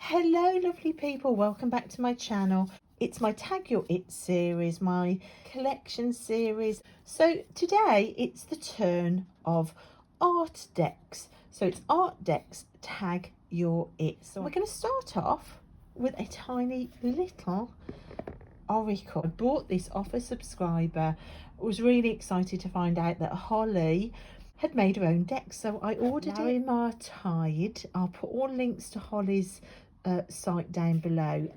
Hello lovely people, welcome back to my channel. It's my Tag Your It series, my collection series. So today it's the turn of art decks. So it's art decks Tag Your It. So we're going to start off with a tiny little oracle. I bought this off a subscriber. I was really excited to find out that Holly had made her own deck, so I ordered it. Tide. I'll put all links to Holly's site down below.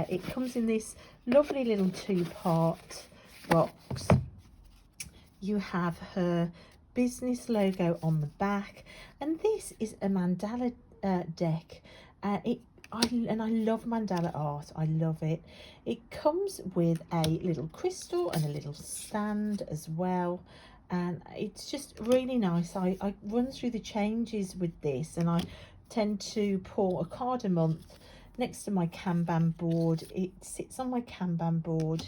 It comes in this lovely little two-part box. You have her business logo on the back, and this is a mandala deck. I love mandala art. I love it. It comes with a little crystal and a little stand as well, and it's just really nice. I run through the changes with this, and I tend to pour a card a month next to my Kanban board. It sits on my Kanban board,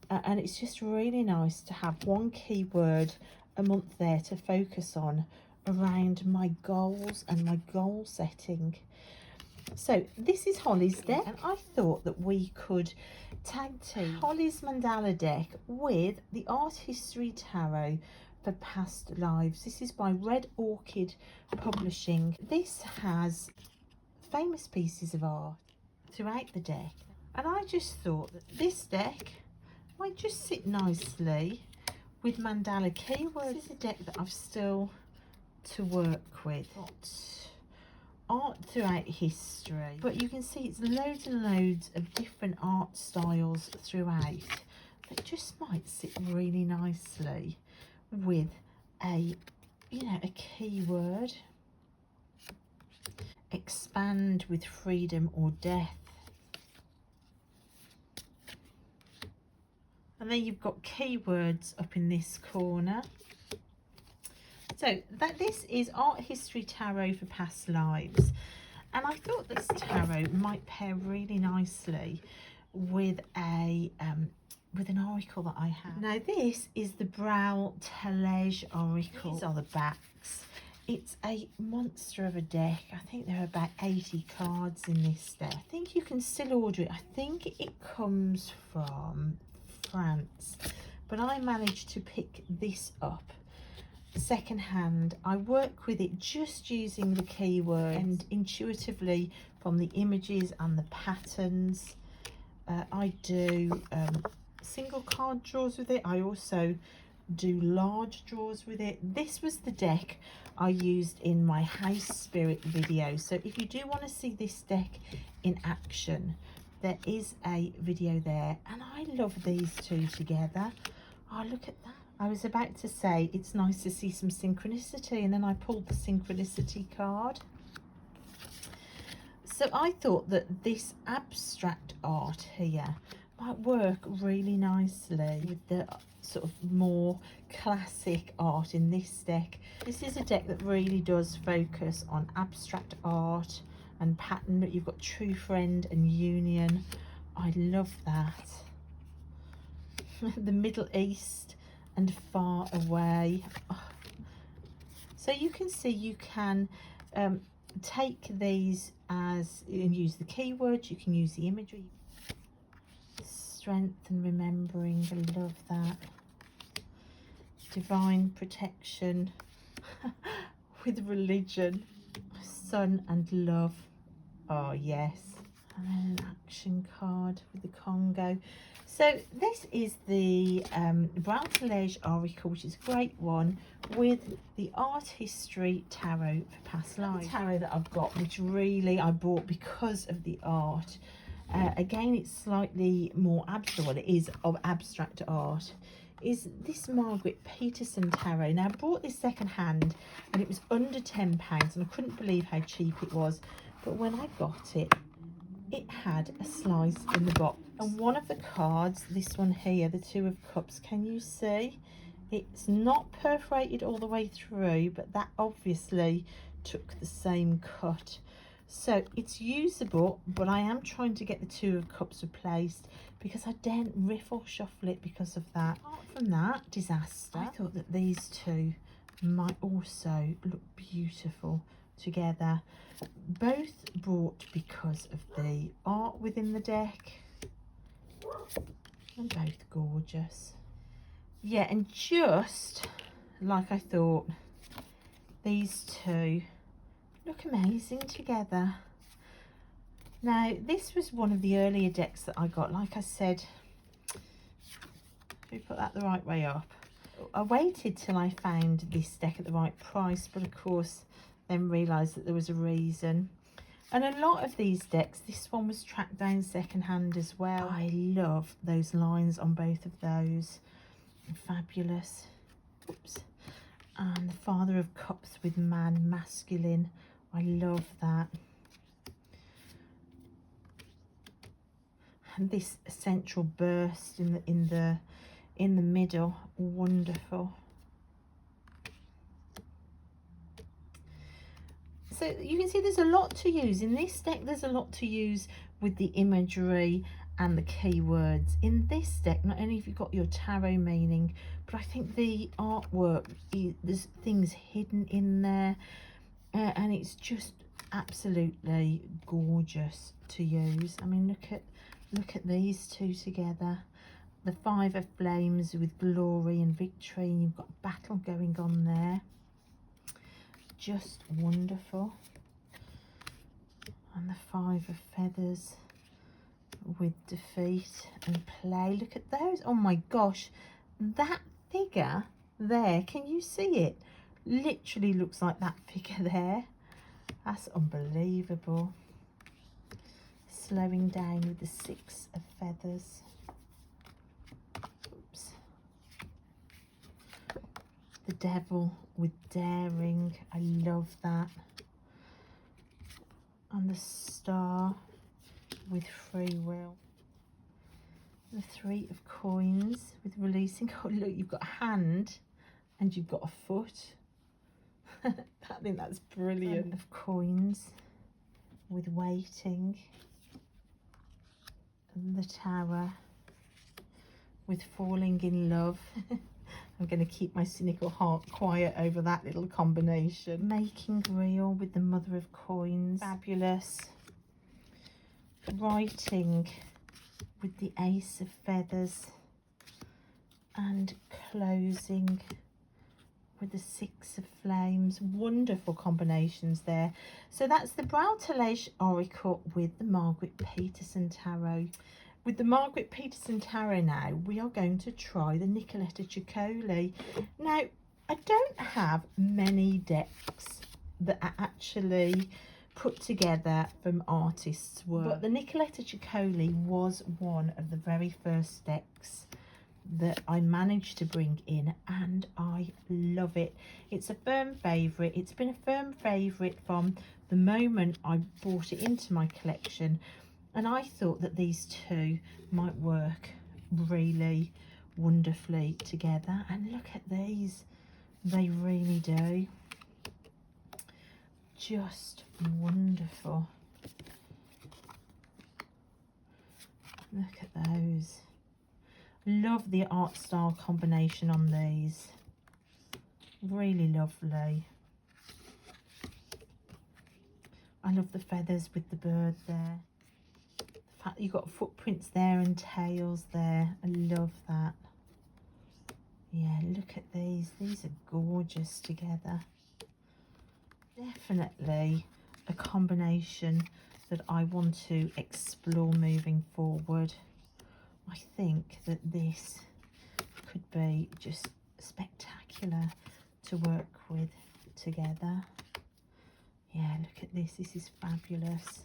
and it's just really nice to have one keyword a month there to focus on around my goals and my goal setting. So this is Holly's deck, and I thought that we could tag team Holly's mandala deck with the Art History Tarot for Past Lives. This is by Red Orchid Publishing. This has famous pieces of art throughout the deck, and I just thought that this deck might just sit nicely with mandala keywords. This is a deck that I've still to work with. Art throughout history, but you can see it's loads and loads of different art styles throughout that just might sit really nicely with a a keyword. Expand with freedom or death. And then you've got keywords up in this corner. So this is Art History Tarot for Past Lives, and I thought this tarot might pair really nicely with an oracle that I have. Now this is the Brow Tellage oracle. These are the backs. It's a monster of a deck. I think there are about 80 cards in this deck. I think you can still order it. I think it comes from France, but I managed to pick this up second hand. I work with it just using the keyword and intuitively from the images and the patterns. I do single card draws with it. I also do large draws with it. This was the deck I used in my house spirit video, so if you do want to see this deck in action, there is a video there, and I love these two together. Oh, look at that. I was about to say it's nice to see some synchronicity, and then I pulled the synchronicity card. So I thought that this abstract art here might work really nicely with the sort of more classic art in this deck. This is a deck that really does focus on abstract art and pattern. You've got True Friend and Union. I love that. The Middle East and Far Away. Oh. So you can see you can take these as and use the keywords. You can use the imagery. Strength and remembering, I love that. Divine protection with religion. Sun and love. Oh yes. And then an action card with the Congo. So this is the Brown Tellage oracle, which is a great one, with the Art History Tarot for Past Lives. The tarot that I've got, which really I bought because of the art. Again, it's slightly more abstract. Well, it is of abstract art. Is this Margaret Peterson tarot. Now I bought this second hand, and it was under £10, and I couldn't believe how cheap it was. But when I got it, it had a slice in the box, and one of the cards, this one here, the Two of Cups, can you see? It's not perforated all the way through, but that obviously took the same cut. So it's usable, but I am trying to get the Two of Cups replaced because I daren't riff or shuffle it because of that. Apart from that, disaster. I thought that these two might also look beautiful together. Both brought because of the art within the deck, and both gorgeous. Yeah, and just like I thought, these two look amazing together. Now, this was one of the earlier decks that I got. Like I said, we put that the right way up. I waited till I found this deck at the right price, but of course then realised that there was a reason. And a lot of these decks, this one was tracked down second hand as well. I love those lines on both of those. Fabulous. Oops. And the Father of Cups with man, masculine. I love that. And this central burst in the middle, wonderful. So you can see there's a lot to use in this deck. There's a lot to use with the imagery and the keywords. In this deck, not only have you got your tarot meaning, but I think the artwork, there's things hidden in there, and it's just absolutely gorgeous to use. I mean, look at these two together. The Five of Flames with glory and victory, and you've got battle going on there. Just wonderful. And the Five of Feathers with defeat and play. Look at those. Oh my gosh, that figure there, can you see it? Literally looks like that figure there. That's unbelievable. Slowing down with the Six of Feathers. Oops. The Devil with daring. I love that. And the Star with free will. The Three of Coins with releasing. Oh look, you've got a hand and you've got a foot. I think that's brilliant. Seven of Coins with waiting. And the Tower with falling in love. I'm going to keep my cynical heart quiet over that little combination. Making real with the Mother of Coins. Fabulous. Writing with the Ace of Feathers. And closing with the Six of Flames. Wonderful combinations there. So that's the Brow Tellage Oracle with the Margaret Peterson Tarot. With the Margaret Peterson Tarot now, we are going to try the Nicoletta Chicoli. Now, I don't have many decks that are actually put together from artists' work, but the Nicoletta Chicoli was one of the very first decks that I managed to bring in, and I love it. It's a firm favourite. It's been a firm favourite from the moment I brought it into my collection, and I thought that these two might work really wonderfully together. And look at these, they really do. Just wonderful. Look at those. Love the art style combination on these. Really lovely. I love the feathers with the bird there. The fact that you've got footprints there and tails there. I love that. Yeah, look at these. These are gorgeous together. Definitely a combination that I want to explore moving forward. I think that this could be just spectacular to work with together. Yeah, look at this. This is fabulous.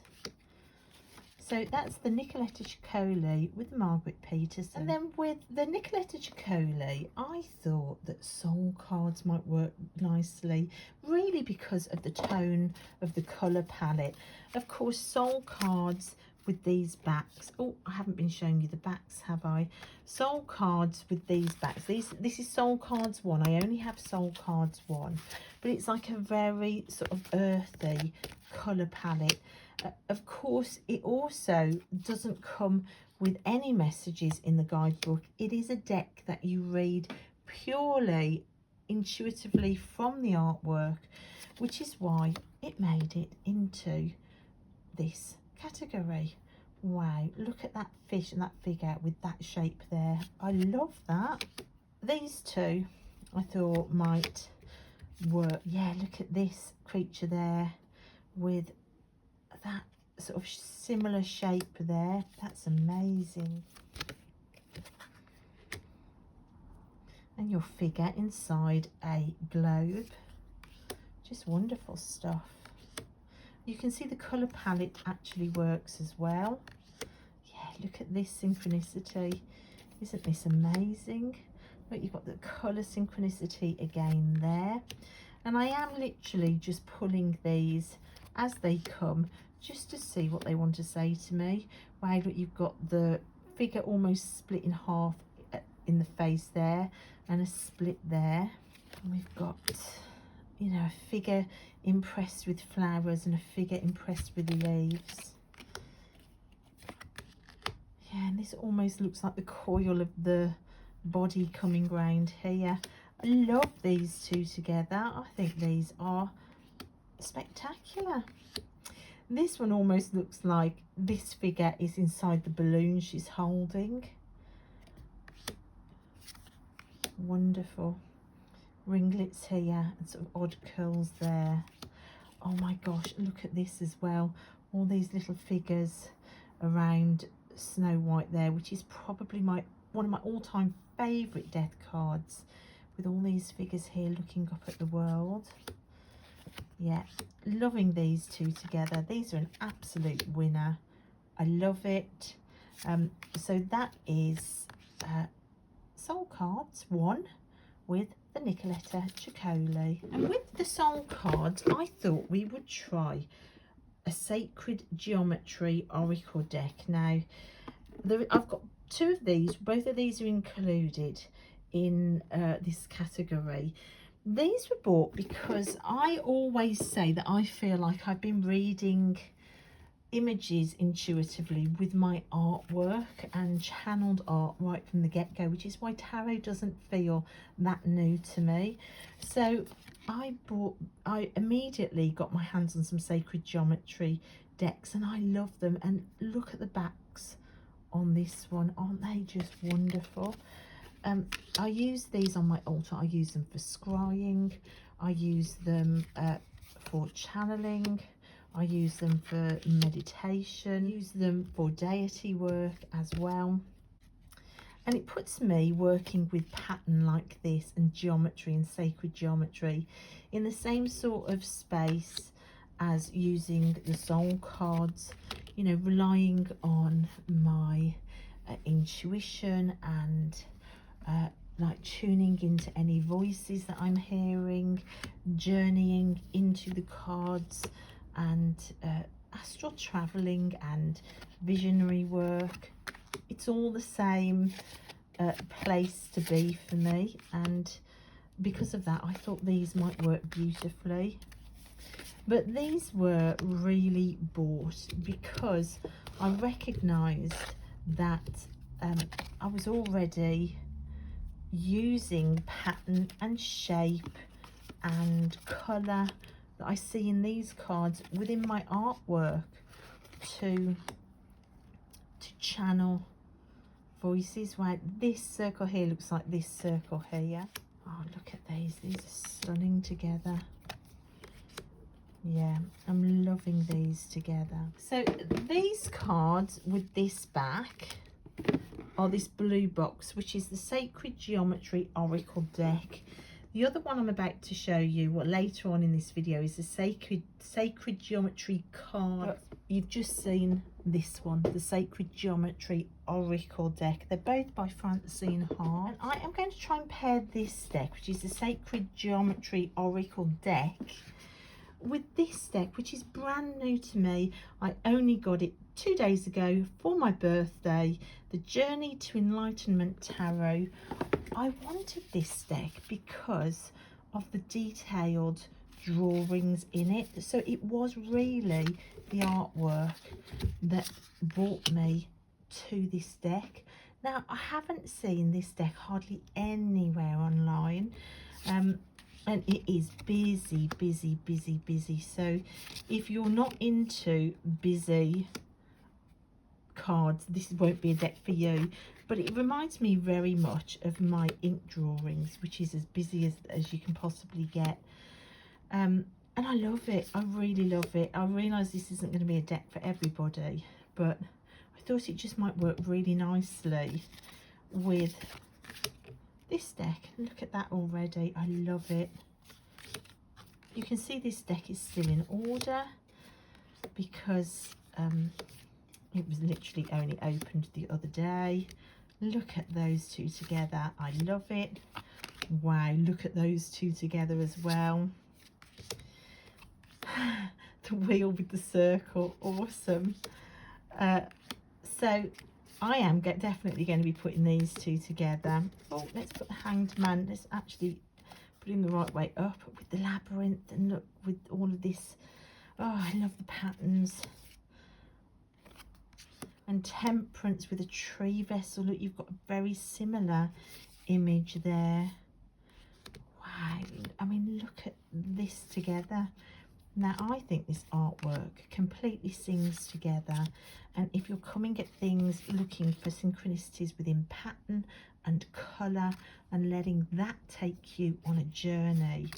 So that's the Nicoletta Chicoli with Margaret Peterson. And then with the Nicoletta Chicoli, I thought that soul cards might work nicely, really because of the tone of the colour palette. Of course, soul cards with these backs. Oh, I haven't been showing you the backs, have I? Soul cards with these backs. This is soul cards 1. I only have soul cards 1, but it's like a very sort of earthy colour palette. Of course, it also doesn't come with any messages in the guidebook. It is a deck that you read purely intuitively from the artwork, which is why it made it into this category. Wow, look at that fish and that figure with that shape there. I love that. These two I thought might work. Yeah, look at this creature there with that sort of similar shape there. That's amazing. And your figure inside a globe. Just wonderful stuff. You can see the colour palette actually works as well. Yeah, look at this synchronicity. Isn't this amazing? Look, you've got the colour synchronicity again there. And I am literally just pulling these as they come, just to see what they want to say to me. Wow, look, you've got the figure almost split in half in the face there, and a split there. And we've got, you know, a figure impressed with flowers and a figure impressed with leaves. Yeah, and this almost looks like the coil of the body coming round here. I love these two together. I think these are spectacular. This one almost looks like this figure is inside the balloon she's holding. Wonderful. Ringlets here and sort of odd curls there. Oh my gosh, look at this as well. All these little figures around Snow White there, which is probably one of my all-time favourite death cards, with all these figures here looking up at the world. Yeah, loving these two together. These are an absolute winner. I love it. So that is Soul Cards 1 with the nicola chicoli. And with the soul cards, I thought we would try a sacred geometry oracle deck. Now, I've got two of these. Both of these are included in this category. These were bought because I always say that I feel like I've been reading images intuitively with my artwork and channeled art right from the get-go, which is why tarot doesn't feel that new to me. So I immediately got my hands on some sacred geometry decks, and I love them. And look at the backs on this one, aren't they just wonderful? I use these on my altar. I use them for scrying, I use them for channeling, I use them for meditation, use them for deity work as well. And it puts me working with pattern like this and geometry and sacred geometry in the same sort of space as using the soul cards, you know, relying on my intuition and like tuning into any voices that I'm hearing, journeying into the cards, and astral traveling and visionary work. It's all the same place to be for me, and because of that I thought these might work beautifully. But these were really bought because I recognised that I was already using pattern and shape and colour that I see in these cards within my artwork to channel voices. Right, this circle here looks like this circle here. Oh, look at these are stunning together. Yeah, I'm loving these together. So these cards with this back are this blue box, which is the Sacred Geometry Oracle deck. The other one I'm about to show you, later on in this video, is the Sacred Geometry card. But you've just seen this one, the Sacred Geometry Oracle deck. They're both by Francine Hart. And I am going to try and pair this deck, which is the Sacred Geometry Oracle deck, with this deck, which is brand new to me. I only got it 2 days ago for my birthday, the Journey to Enlightenment Tarot. I wanted this deck because of the detailed drawings in it. So it was really the artwork that brought me to this deck. Now, I haven't seen this deck hardly anywhere online. and it is busy, busy, busy, busy. So if you're not into busy cards, this won't be a deck for you. But it reminds me very much of my ink drawings, which is as busy as you can possibly get. And I love it. I really love it. I realise this isn't going to be a deck for everybody, but I thought it just might work really nicely with this deck. Look at that already. I love it. You can see this deck is still in order because it was literally only opened the other day. Look at those two together. I love it. Wow, look at those two together as well. The wheel with the circle, awesome. So I am definitely going to be putting these two together. Oh, let's put the Hanged Man. Let's actually put him the right way up with the labyrinth, and look with all of this. Oh, I love the patterns. And Temperance with a tree vessel. Look, you've got a very similar image there. Wow, I mean, look at this together. Now, I think this artwork completely sings together. And if you're coming at things looking for synchronicities within pattern and colour and letting that take you on a journey,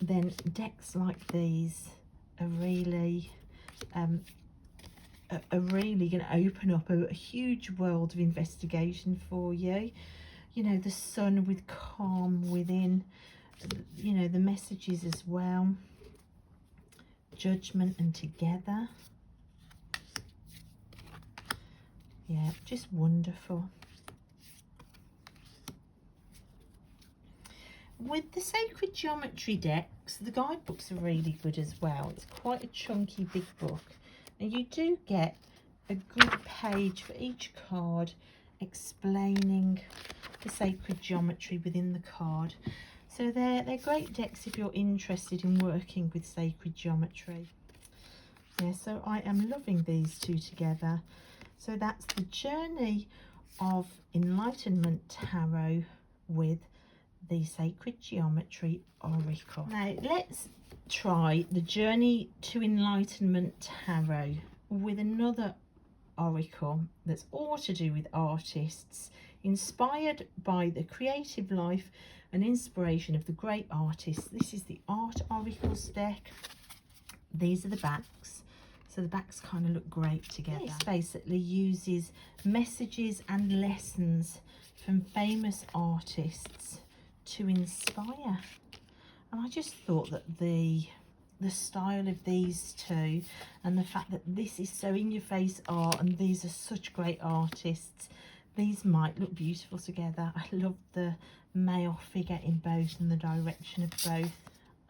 then decks like these are really going to open up a huge world of investigation for you. You know, the sun with calm within, you know, the messages as well. Judgment and together. Yeah, just wonderful. With the Sacred Geometry decks, the guidebooks are really good as well. It's quite a chunky big book, and you do get a good page for each card explaining the sacred geometry within the card. So they're great decks if you're interested in working with sacred geometry. Yeah, so I am loving these two together. So that's the Journey of Enlightenment Tarot with the Sacred Geometry Oracle. Now let's try the Journey to Enlightenment Tarot with another oracle that's all to do with artists, inspired by the creative life and inspiration of the great artists. This is the Art Oracles deck. These are the backs. So the backs kind of look great together. This basically uses messages and lessons from famous artists to inspire. And I just thought that the style of these two and the fact that this is so in your face art and these are such great artists, these might look beautiful together. I love the male figure in both and the direction of both.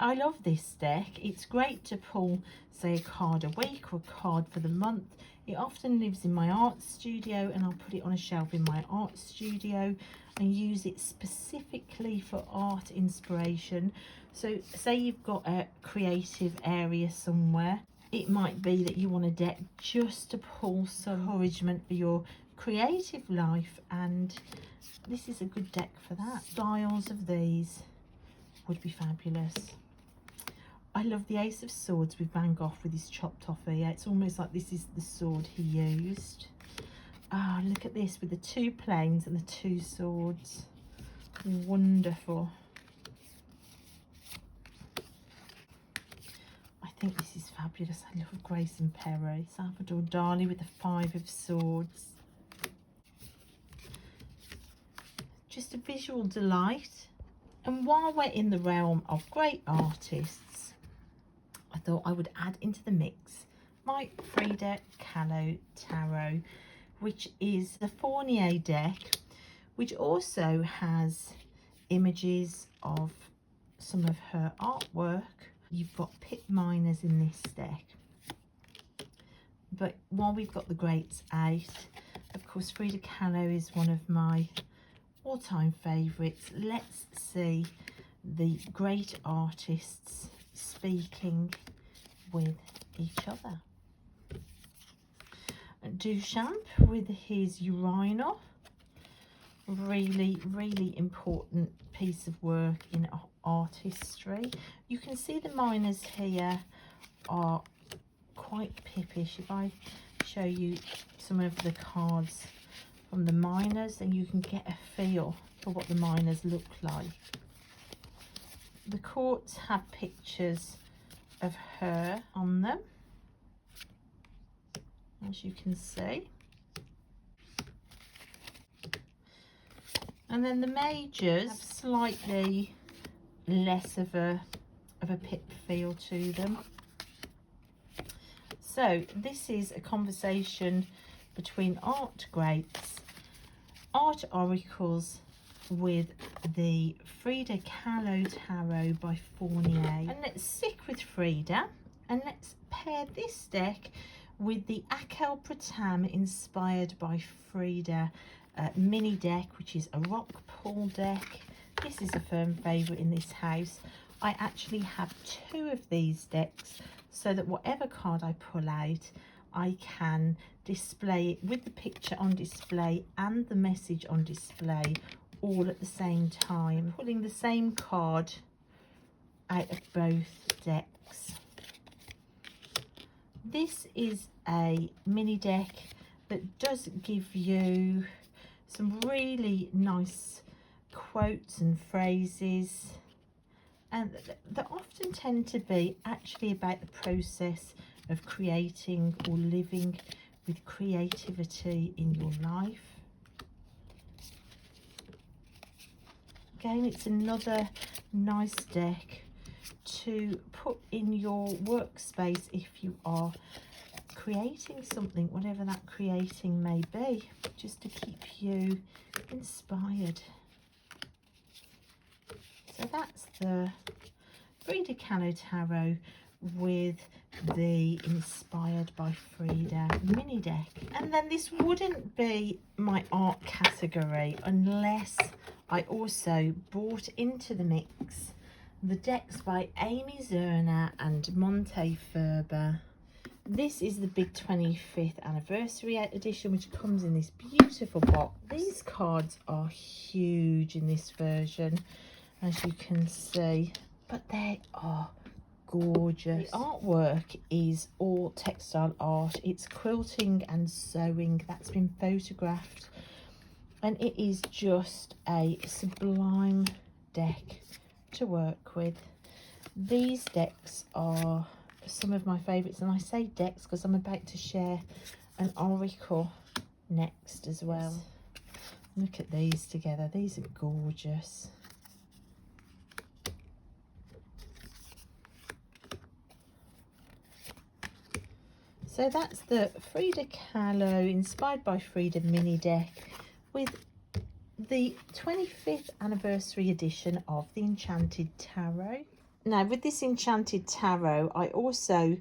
I love this deck. It's great to pull, say, a card a week or a card for the month. It often lives in my art studio, and I'll put it on a shelf in my art studio and use it specifically for art inspiration. So say you've got a creative area somewhere, it might be that you want a deck just to pull some encouragement for your creative life, and this is a good deck for that. Styles of these would be fabulous. I love the Ace of Swords with Van Gogh with his chopped off ear. It's almost like this is the sword he used. Ah, look at this with the two planes and the two swords. Wonderful. I think this is fabulous. I love Grayson Perry. Salvador Dali with the Five of Swords. Just a visual delight. And while we're in the realm of great artists, I thought I would add into the mix my Frida Kahlo Tarot, which is the Fournier deck, which also has images of some of her artwork. You've got pit miners in this deck. But while we've got the Greats out, of course, Frida Kahlo is one of my all-time favourites. Let's see the great artists speaking with each other. Duchamp with his Urinal, really important piece of work in art history. You can see the miners here are quite pippish. If I show you some of the cards from the miners, then you can get a feel for what the miners look like. The courts have pictures of her on them, as you can see. And then the majors have slightly less of a pip feel to them. So this is a conversation between art greats, art oracles, with the Frida Kahlo Tarot by Fournier. And let's stick with Frida, and let's pair this deck with the Akel Pratam inspired by Frida mini deck, which is a rock pool deck. This is a firm favourite in this house. I actually have 2 of these decks, so that whatever card I pull out, I can display it with the picture on display and the message on display all at the same time, pulling the same card out of both decks. This is a mini deck that does give you some really nice quotes and phrases, and that often tend to be actually about the process of creating or living with creativity in your life. Again, it's another nice deck to put in your workspace if you are creating something, whatever that creating may be, just to keep you inspired. So that's the Frida Kahlo Tarot with the Inspired by Frida mini deck. And then this wouldn't be my art category unless I also brought into the mix the decks by Amy Zerner and Monte Ferber. This is the big 25th anniversary edition, which comes in this beautiful box. These cards are huge in this version, as you can see, but they are gorgeous. The artwork is all textile art. It's quilting and sewing that's been photographed, and it is just a sublime deck to work with. These decks are some of my favorites, and I say decks because I'm about to share an oracle next as well. Look at these together. These are gorgeous. So that's the Frida Kahlo Inspired by Frida mini deck with the 25th anniversary edition of the Enchanted Tarot. Now, with this Enchanted Tarot, I also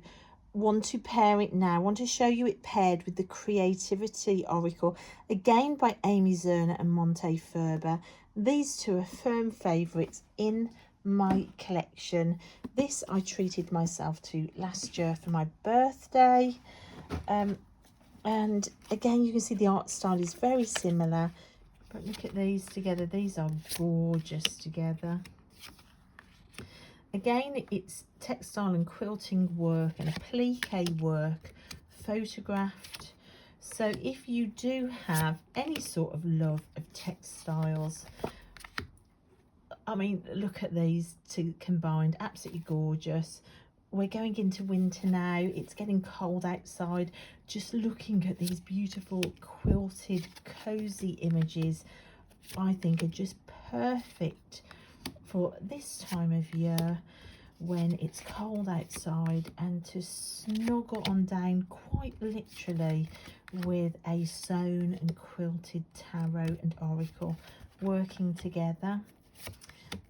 want to pair it now. I want to show you it paired with the Creativity Oracle, again by Amy Zerner and Monte Ferber. These 2 are firm favourites in my collection. This I treated myself to last year for my birthday. And again, you can see the art style is very similar. But look at these together. These are gorgeous together. Again, it's textile and quilting work and applique work photographed. So if you do have any sort of love of textiles, I mean, look at these 2 combined, absolutely gorgeous. We're going into winter now. It's getting cold outside. Just looking at these beautiful quilted cozy images, I think are just perfect for this time of year when it's cold outside, and to snuggle on down quite literally with a sewn and quilted tarot and oracle working together.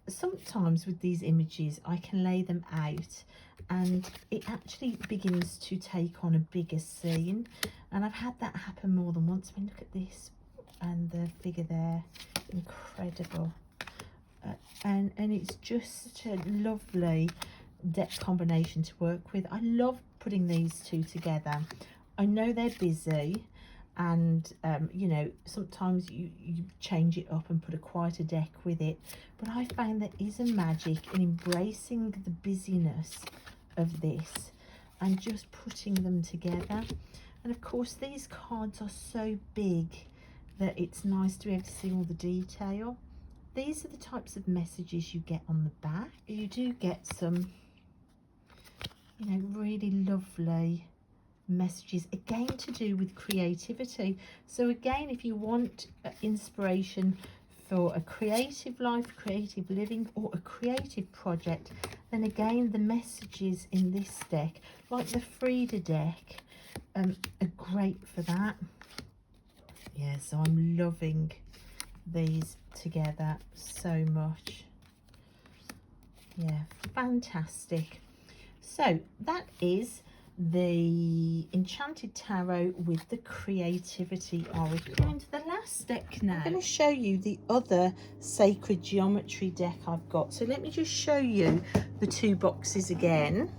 Sometimes with these images I can lay them out and it actually begins to take on a bigger scene, and I've had that happen more than once. I mean, look at this, and the figure there, incredible. And it's just such a lovely deck combination to work with. I love putting these 2 together. I know they're busy, and you know, sometimes you change it up and put a quieter deck with it, but I find there is a magic in embracing the busyness of this and just putting them together. And of course these cards are so big that it's nice to be able to see all the detail. These are the types of messages you get on the back. You do get some, you know, really lovely messages, again to do with creativity. So again, if you want inspiration for a creative life, creative living, or a creative project, then again the messages in this deck, like the Frida deck, are great for that. Yeah, so I'm loving these together so much. Yeah, fantastic. So that is the Enchanted Tarot with the Creativity Oracle. Going to the last deck now. I'm going to show you the other Sacred Geometry deck I've got. So let me just show you the two boxes again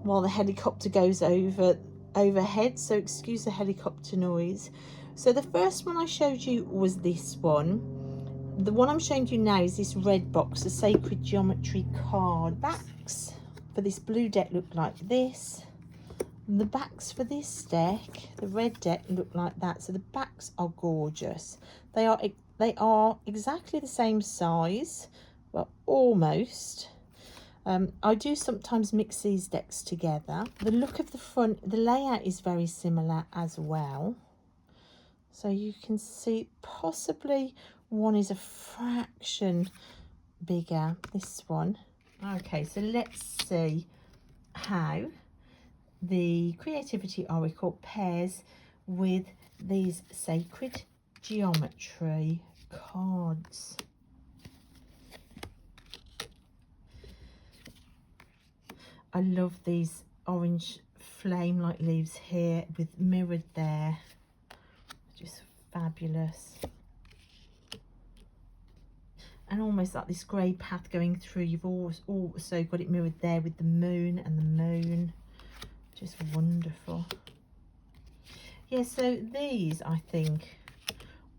while the helicopter goes overhead, so excuse the helicopter noise. So the first one I showed you was this one. The one I'm showing you now is this red box, the Sacred Geometry card. Backs for this blue deck look like this. And the backs for this deck, the red deck, look like that. So the backs are gorgeous. They are exactly the same size, well, almost. I do sometimes mix these decks together. The look of the front, the layout is very similar as well. So you can see possibly one is a fraction bigger, this one. Okay, so let's see how the Creativity Oracle pairs with these Sacred Geometry cards. I love these orange flame-like leaves here with mirrored there. Just fabulous. And almost like this grey path going through. You've also got it mirrored there with the moon and the moon. Just wonderful. Yeah, so these I think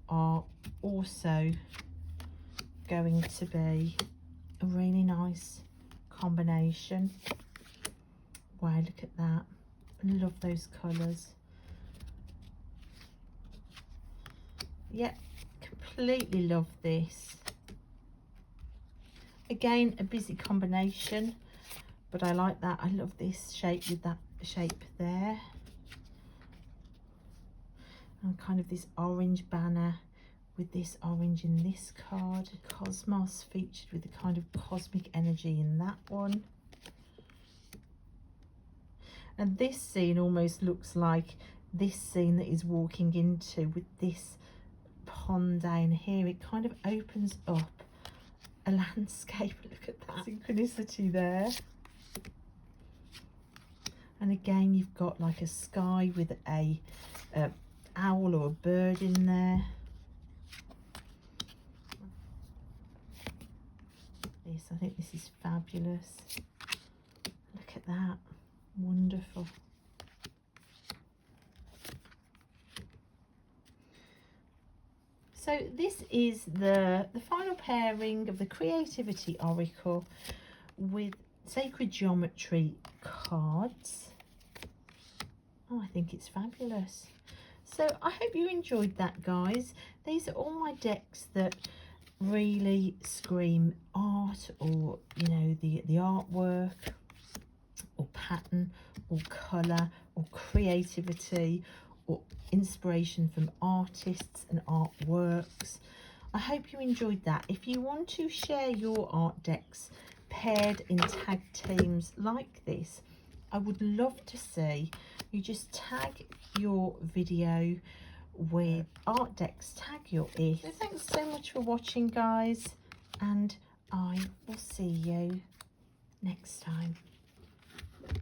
are also going to be a really nice combination. Wow, look at that. I love those colours. Yep, completely love this. Again, a busy combination, but I like that. I love this shape with that shape there. And kind of this orange banner with this orange in this card. Cosmos featured with the kind of cosmic energy in that one. And this scene almost looks like this scene that he's walking into with this pond down here. It kind of opens up a landscape. Look at that synchronicity there. And again, you've got like a sky with a owl or a bird in there. This, I think this is fabulous. Look at that. Wonderful. So this is the final pairing of the Creativity Oracle with Sacred Geometry cards. Oh, I think it's fabulous. So I hope you enjoyed that, guys. These are all my decks that really scream art, or you know, the artwork or pattern or colour or creativity or inspiration from artists and artworks. I hope you enjoyed that. If you want to share your art decks paired in tag teams like this, I would love to see you just tag your video with art decks, tag your it. So thanks so much for watching, guys, and I will see you next time.